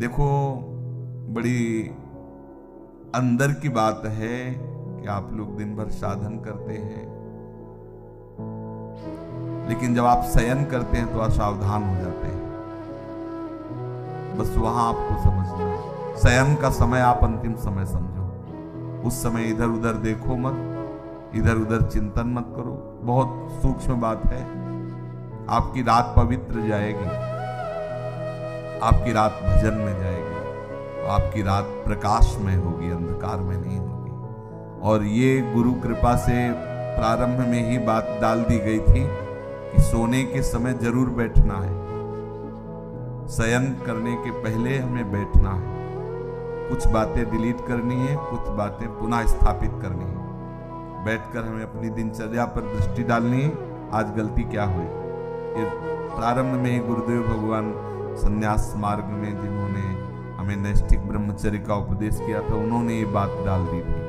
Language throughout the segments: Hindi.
देखो, बड़ी अंदर की बात है कि आप लोग दिन भर साधन करते हैं, लेकिन जब आप शयन करते हैं तो असावधान हो जाते हैं। बस वहां आपको समझना है, शयन का समय आप अंतिम समय समझो। उस समय इधर उधर देखो मत, इधर उधर चिंतन मत करो। बहुत सूक्ष्म बात है। आपकी रात पवित्र जाएगी, आपकी रात भजन में जाएगी, आपकी रात प्रकाश में होगी, अंधकार में नहीं होगी। और ये गुरु कृपा से प्रारंभ में ही बात डाल दी गई थी कि सोने के समय जरूर बैठना है, शयन करने के पहले हमें बैठना है। कुछ बातें डिलीट करनी है, कुछ बातें पुनः स्थापित करनी है। बैठकर हमें अपनी दिनचर्या पर दृष्टि डालनी है। आज गलती क्या हुई? ये प्रारंभ में ही गुरुदेव भगवान संन्यास मार्ग में जिन्होंने हमें नैष्ठिक ब्रह्मचर्य का उपदेश किया था, उन्होंने ये बात डाल दी थी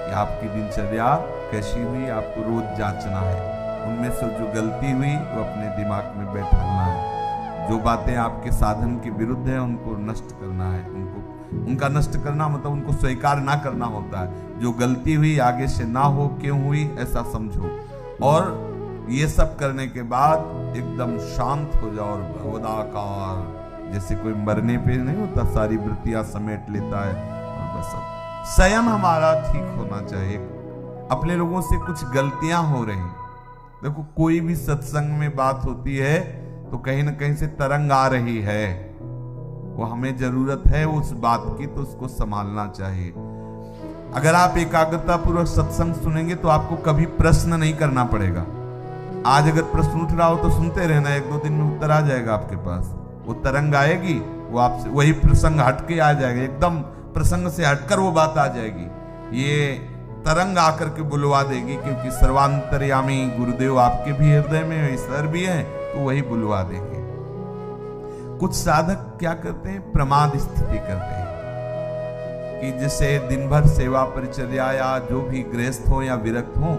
कि आपकी दिनचर्या कैसी हुई, आपको रोज जांचना है। उनमें से जो गलती हुई वो अपने दिमाग में बैठाना है। जो बातें आपके साधन के विरुद्ध है उनको नष्ट करना है। उनका नष्ट करना मतलब उनको स्वीकार ना करना होता है। जो गलती हुई आगे से ना हो, क्यों हुई ऐसा समझो। और ये सब करने के बाद एकदम शांत हो जाओ और भगवदाकार, जैसे कोई मरने पे नहीं होता, सारी वृत्तियां समेट लेता है और बस शयन हमारा ठीक होना चाहिए। अपने लोगों से कुछ गलतियां हो रही, देखो कोई भी सत्संग में बात होती है तो कहीं ना कहीं से तरंग आ रही है, वो हमें जरूरत है उस बात की, तो उसको संभालना चाहिए। अगर आप एकाग्रता पूर्वक सत्संग सुनेंगे तो आपको कभी प्रश्न नहीं करना पड़ेगा। आज अगर प्रश्न उठ रहा हो तो सुनते रहना, 1-2 दिन में उत्तर आ जाएगा आपके पास। वो तरंग आएगी, वो आपसे वही प्रसंग हटके आ जाएगा, एकदम प्रसंग से हटकर वो बात आ जाएगी। ये तरंग आकर के बुलवा देगी, क्योंकि सर्वांतर्यामी गुरुदेव आपके भी हृदय में ईश्वर भी है, तो वही बुलवा देंगे। कुछ साधक क्या करते हैं, प्रमाद स्थिति करते हैं कि जैसे दिन भर सेवा परिचर्या या जो भी गृहस्थ हो या विरक्त हो,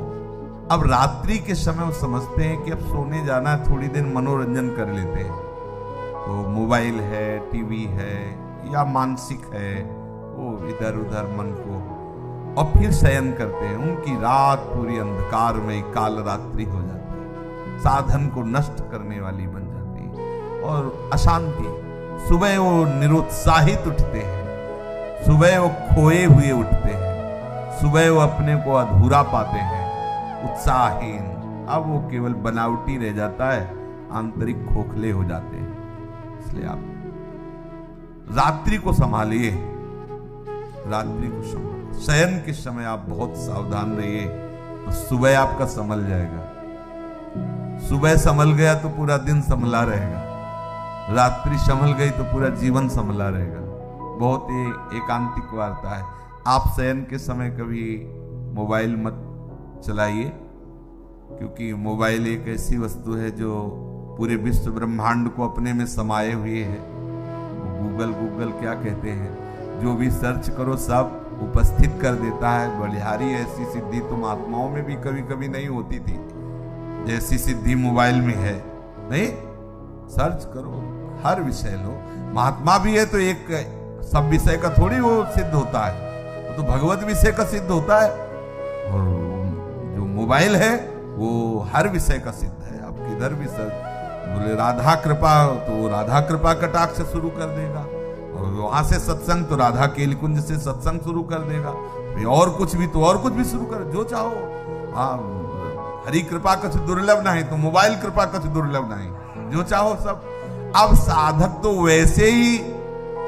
अब रात्रि के समय वो समझते हैं कि अब सोने जाना है, थोड़ी देर मनोरंजन कर लेते हैं। तो मोबाइल है, टीवी है या मानसिक है, वो इधर उधर मन को, और फिर शयन करते हैं। उनकी रात पूरी अंधकार में काल रात्रि हो जाती है, साधन को नष्ट करने वाली बन जाती है और अशांति। सुबह वो निरुत्साहित उठते हैं, सुबह वो खोए हुए उठते हैं, सुबह वो अपने को अधूरा पाते हैं, उत्साहहीन। अब वो केवल बनावटी रह जाता है, आंतरिक खोखले हो जाते हैं। इसलिए आप रात्रि को संभालिए, रात्रि को संभालिए। शयन के समय आप बहुत सावधान रहिए, तो सुबह आपका संभल जाएगा। सुबह संभल गया तो पूरा दिन संभला रहेगा, रात्रि संभल गई तो पूरा जीवन संभला रहेगा। बहुत ही एकांतिक वार्ता है। आप शयन के समय कभी मोबाइल मत चलाइए, क्योंकि मोबाइल एक ऐसी वस्तु है जो पूरे विश्व ब्रह्मांड को अपने में समाये हुए है। गूगल क्या कहते हैं, जो भी सर्च करो सब उपस्थित कर देता है। बलिहारी ऐसी सिद्धि तो महात्माओं में भी कभी कभी नहीं होती थी, जैसी सिद्धि मोबाइल में है। नहीं, सर्च करो, हर विषय लो। महात्मा भी है तो एक सब विषय का थोड़ी वो सिद्ध होता है, वो तो भगवत विषय का सिद्ध होता है। और जो मोबाइल है वो हर विषय का सिद्ध है। आप किधर भी सर्च, बोले राधा कृपा तो वो राधा कृपा कटाक्ष से शुरू कर देगा, और वहां से सत्संग तो राधा केलिकुंज से सत्संग शुरू कर देगा। और कुछ भी तो और कुछ भी शुरू कर, जो चाहो। हाँ, हरि कृपा कुछ दुर्लभ नहीं तो मोबाइल कृपा कुछ दुर्लभ नहीं, जो चाहो सब। अब साधक तो वैसे ही,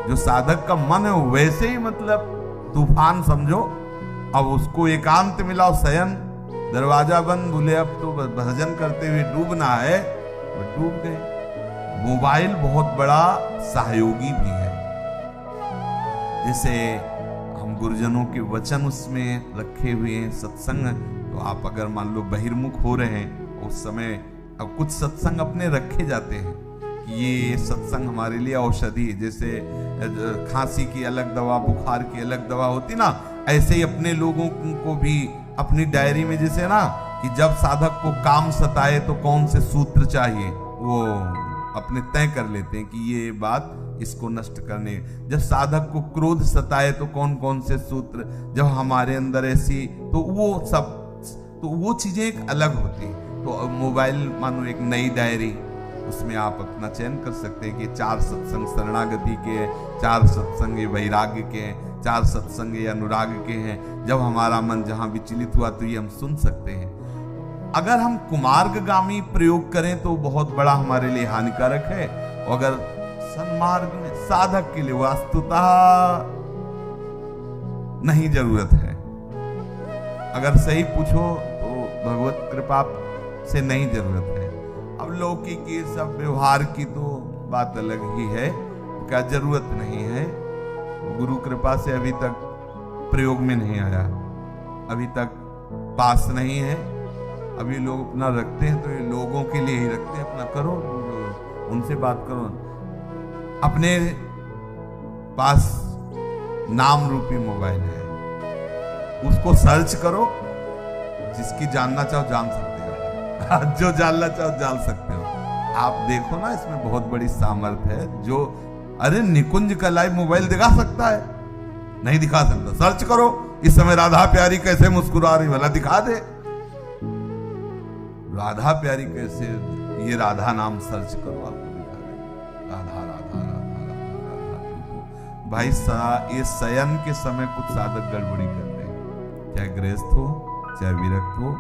जो साधक का मन है वैसे ही मतलब तूफान समझो। अब उसको एकांत मिलाओ, शयन, दरवाजा बंद, बोले अब तो भजन करते हुए डूबना है, वो डूब गए। मोबाइल बहुत बड़ा सहयोगी भी है। जैसे हम गुरुजनों के वचन उसमें रखे हुए हैं, सत्संग, तो आप अगर मान लो बहिर्मुख हो रहे हैं उस समय, अब कुछ सत्संग अपने रखे जाते हैं कि ये सत्संग हमारे लिए औषधि है। जैसे खांसी की अलग दवा, बुखार की अलग दवा होती ना, ऐसे ही अपने लोगों को भी अपनी डायरी में, जैसे ना कि जब साधक को काम सताए तो कौन से सूत्र चाहिए, वो अपने तय कर लेते हैं कि ये बात इसको नष्ट करने। जब साधक को क्रोध सताए तो कौन कौन से सूत्र, जब हमारे अंदर ऐसी, तो वो सब, तो वो चीजें एक अलग होती। तो मोबाइल मानो एक नई डायरी, उसमें आप अपना चयन कर सकते हैं कि 4 सत्संग शरणागति के हैं, 4 सत्संग वैराग्य के हैं, 4 सत्संग अनुराग के हैं। जब हमारा मन जहां विचलित हुआ तो ये हम सुन सकते हैं। अगर हम कुमार्गगामी प्रयोग करें तो बहुत बड़ा हमारे लिए हानिकारक है, और अगर सन्मार्ग में साधक के लिए वास्तुतः नहीं जरूरत है। अगर सही पूछो तो भगवत कृपा से नहीं जरूरत है। अब लौकिक की सब व्यवहार की तो बात अलग ही है, क्या जरूरत नहीं है। गुरु कृपा से अभी तक प्रयोग में नहीं आया, अभी तक पास नहीं है। अभी लोग अपना रखते हैं तो ये लोगों के लिए ही रखते हैं, अपना करो, उनसे बात करो। अपने पास नाम रूपी मोबाइल है, उसको सर्च करो, जिसकी जानना चाहो जान सकते हो, जो जानना चाहो जान सकते हो। आप देखो ना, इसमें बहुत बड़ी सामर्थ्य है। जो अरे निकुंज का लाइव मोबाइल दिखा सकता है? नहीं दिखा सकता। सर्च करो, इस समय राधा प्यारी कैसे मुस्कुरा रही, भला दिखा दे। राधा प्यारी कैसे, ये राधा नाम सर्च करो, आपको दिखा दे। राधा राधा राधा राधा राधा। भाई ये शयन के समय कुछ साधक गड़बड़ी करते हैं, चाहे गृहस्थ हो चाहे विरक्त हो।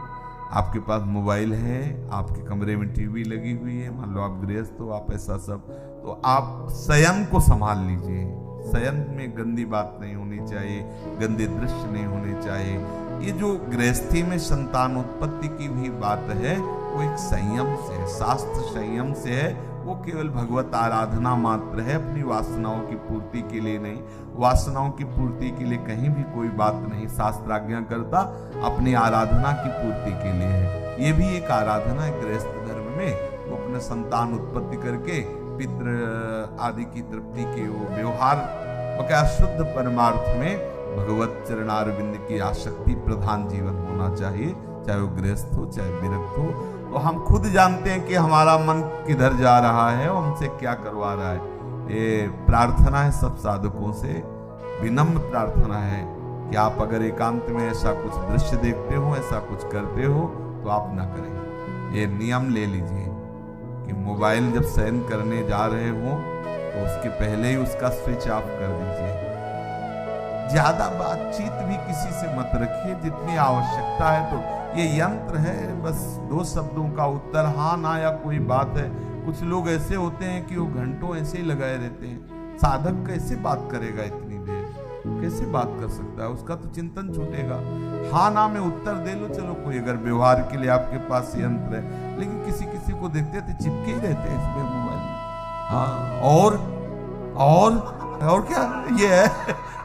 आपके पास मोबाइल है, आपके कमरे में टीवी लगी हुई है, मान लो आप गृहस्थ हो, आप ऐसा सब, तो आप शयन को संभाल लीजिए। शयन में गंदी बात नहीं होनी चाहिए, गंदे दृश्य नहीं होने चाहिए। ये जो गृहस्थी में संतान उत्पत्ति की भी बात है, वो एक संयम से है, शास्त्र संयम से है। वो केवल भगवत आराधना मात्र है, अपनी वासनाओं की पूर्ति के लिए नहीं। वासनाओं की पूर्ति के लिए कहीं भी कोई बात नहीं शास्त्र आज्ञा करता, अपनी आराधना की पूर्ति के लिए है। ये भी एक आराधना है गृहस्थ धर्म में। वो अपने संतान उत्पत्ति करके पितृ आदि की तृप्ति के वो व्यवहार, क्या शुद्ध परमार्थ में भगवत चरणारविंद की आसक्ति प्रधान जीवन होना चाहिए, चाहे वो गृहस्थ हो चाहे विरक्त हो। तो हम खुद जानते हैं कि हमारा मन किधर जा रहा है और हमसे क्या करवा रहा है। ये प्रार्थना है सब साधकों से, विनम्र प्रार्थना है कि आप अगर एकांत में ऐसा कुछ दृश्य देखते हो, ऐसा कुछ करते हो, तो आप ना करें। ये नियम ले लीजिए कि मोबाइल जब शयन करने जा रहे हो तो उसके पहले ही उसका स्विच ऑफ कर दीजिए। ज्यादा बातचीत भी किसी से मत रखिए, जितनी आवश्यकता है। तो ये यंत्र है, बस 2 शब्दों का उत्तर हाँ ना या कोई बात है। कुछ लोग ऐसे होते हैं कि वो घंटों ऐसे ही लगाए रहते हैं। साधक कैसे बात करेगा इतनी देर, कैसे बात कर सकता है? उसका तो चिंतन छूटेगा। हाँ ना में उत्तर दे लो, चलो कोई अगर व्यवहार के लिए आपके पास यंत्र है, लेकिन किसी किसी को देखते थे चिपके ही रहते हैं इसमें मोबाइल में। हाँ, और क्या ये है?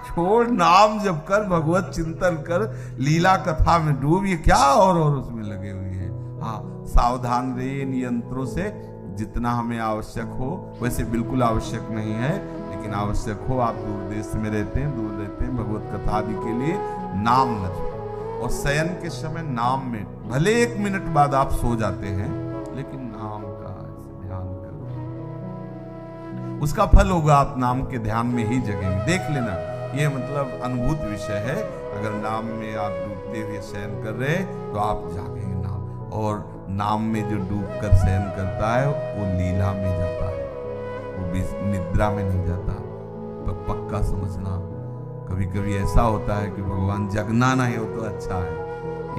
छोड़, नाम जप कर, भगवत चिंतन कर, लीला कथा में डूब, ये क्या और उसमें लगे हुए हैं। हाँ, सावधान रहिए इन यंत्रों से। जितना हमें आवश्यक हो, वैसे बिल्कुल आवश्यक नहीं है, लेकिन आवश्यक हो। आप दूर देश में रहते हैं, दूर रहते हैं, भगवत कथा आदि के लिए नाम न छोड़ो। और शयन के समय नाम में, भले 1 मिनट बाद आप सो जाते हैं, लेकिन नाम का ध्यान करो, उसका फल होगा। आप नाम के ध्यान में ही जगेंगे। देख लेना, ये मतलब अनुभूत विषय है। अगर नाम में आप डूबते हुए शयन कर रहे हैं तो आप जागेंगे नाम। और नाम में जो डूब कर शयन करता है वो लीला में जाता है, वो भी निद्रा में नहीं जाता। तो पक्का समझना। कभी कभी ऐसा होता है कि भगवान जगना नहीं हो तो अच्छा है,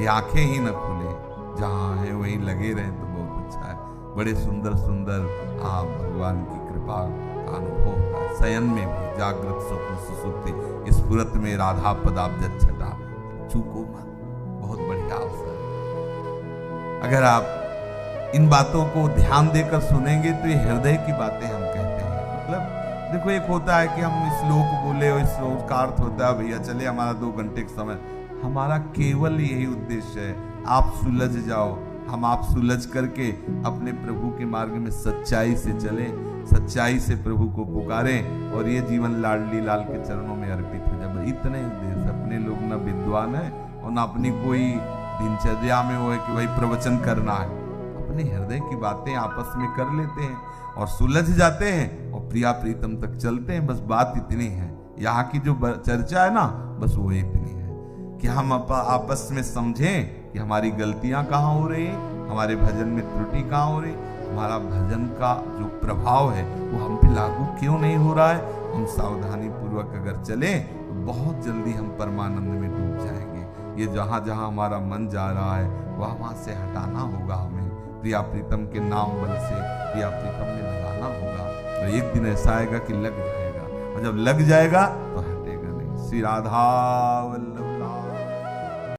ये आंखें ही न खुले, जहाँ है वहीं लगे रहे तो बहुत अच्छा है। बड़े सुंदर सुंदर आप भगवान की कृपा का अनुभव होता है। शयन में भी जागृत स्वप्न सुसुप्ति स्फुरत में राधा पदाब्ज छटा, चूको मत, बहुत बढ़िया अवसर। अगर आप इन बातों को ध्यान देकर सुनेंगे तो ये हृदय की बातें हम कहते हैं। मतलब देखो, एक होता है कि हम श्लोक बोले और इस श्लोक का अर्थ होता है भैया चले हमारा 2 घंटे का समय। हमारा केवल यही उद्देश्य है, आप सुलझ जाओ, हम आप सुलझ करके अपने प्रभु के मार्ग में सच्चाई से चलें, सच्चाई से प्रभु को पुकारें और ये जीवन लाडली लाल के चरणों में अर्पित हो जाए। इतने उद्देश्य। अपने लोग न विद्वान है और न अपनी कोई दिनचर्या में वो है कि भाई प्रवचन करना है। अपने हृदय की बातें आपस में कर लेते हैं और सुलझ जाते हैं और प्रिया प्रीतम तक चलते हैं। बस बात इतनी है, यहाँ की जो चर्चा है ना, बस वो इतनी है कि हम आपस में समझें कि हमारी गलतियां कहाँ हो रही हैं, हमारे भजन में त्रुटि कहाँ हो रही, हमारा भजन का जो प्रभाव है वो हम पे लागू क्यों नहीं हो रहा है। हम सावधानी पूर्वक अगर चले तो बहुत जल्दी हम परमानंद में डूब जाएंगे। ये जहां जहां हमारा मन जा रहा है वहां से हटाना होगा हमें, प्रिया प्रीतम के नाम बल से प्रिया प्रीतम में लगाना होगा। तो एक दिन ऐसा आएगा कि लग जाएगा, और जब लग जाएगा तो हटेगा नहीं। श्री राधा वल्लभ